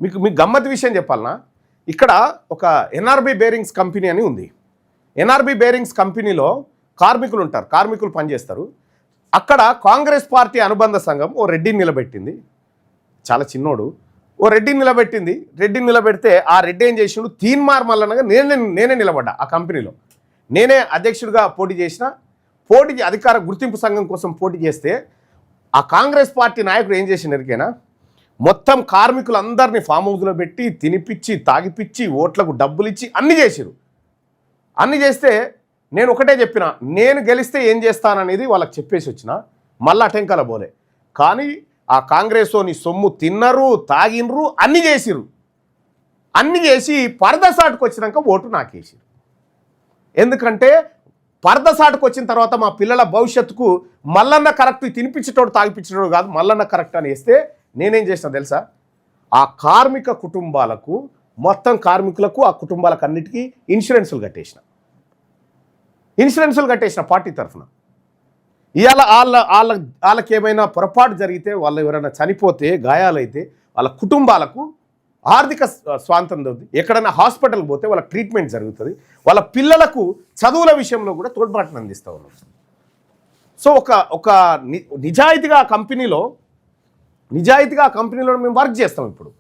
మీకు గమ్మత్ విషయం చెప్పాలనా, ఇక్కడ ఒక ఎన్ఆర్బి బేరింగ్స్ కంపెనీ అని ఉంది. ఎన్ఆర్బి బేరింగ్స్ కంపెనీలో కార్మికులు ఉంటారు, కార్మికులు పనిచేస్తారు. అక్కడ కాంగ్రెస్ పార్టీ అనుబంధ సంఘం ఓ రెడ్డిని నిలబెట్టింది, చాలా చిన్నోడు. ఓ రెడ్డిని నిలబెట్టింది. రెడ్డిని నిలబెడితే ఆ రెడ్డి ఏం చేసిండు, తీన్మార్ మల్లనగా నేనే నిలబడ్డా. ఆ కంపెనీలో నేనే అధ్యక్షుడిగా పోటీ చేసిన. అధికార గుర్తింపు సంఘం కోసం పోటీ చేస్తే ఆ కాంగ్రెస్ పార్టీ నాయకుడు ఏం చేసిన ఎరికైనా, మొత్తం కార్మికులందరినీ ఫామ్ హౌస్లో పెట్టి తినిపిచ్చి తాగిపిచ్చి ఓట్లకు డబ్బులు ఇచ్చి అన్నీ చేసిరు. అన్నీ చేస్తే నేను ఒకటే చెప్పిన, నేను గెలిస్తే ఏం చేస్తాననేది వాళ్ళకి చెప్పేసి వచ్చిన. మళ్ళీ అటెంకాల పోలే. కానీ ఆ కాంగ్రెస్లోని సొమ్ము తిన్నరు, తాగినరు, అన్నీ చేసిరు. అన్నీ చేసి పరదసాటుకు వచ్చినాక ఓటు నాకేసిరు. ఎందుకంటే పరదసాటుకు వచ్చిన తర్వాత మా పిల్లల భవిష్యత్తుకు మల్లన్న కరెక్ట్, తినిపించేటోడు తాగిపించేటోడు కాదు, మల్లన్న కరెక్ట్ అని వేస్తే నేనేం చేసిన తెలుసా, ఆ కార్మిక కుటుంబాలకు, మొత్తం కార్మికులకు, ఆ కుటుంబాలకు అన్నిటికీ ఇన్సూరెన్సులు కట్టేసిన పార్టీ తరఫున. ఇవాళ వాళ్ళకి ఏమైనా పొరపాటు జరిగితే, వాళ్ళు ఎవరైనా చనిపోతే, గాయాలైతే వాళ్ళ కుటుంబాలకు ఆర్థిక స్వాతంత్రం దొరుకుతుంది. ఎక్కడైనా హాస్పిటల్కి పోతే వాళ్ళకి ట్రీట్మెంట్ జరుగుతుంది. వాళ్ళ పిల్లలకు చదువుల విషయంలో కూడా తోడ్పాటును అందిస్తూ ఉన్నాం. సో నిజాయితీగా ఆ కంపెనీలో మేము వర్క్ చేస్తాం ఇప్పుడు.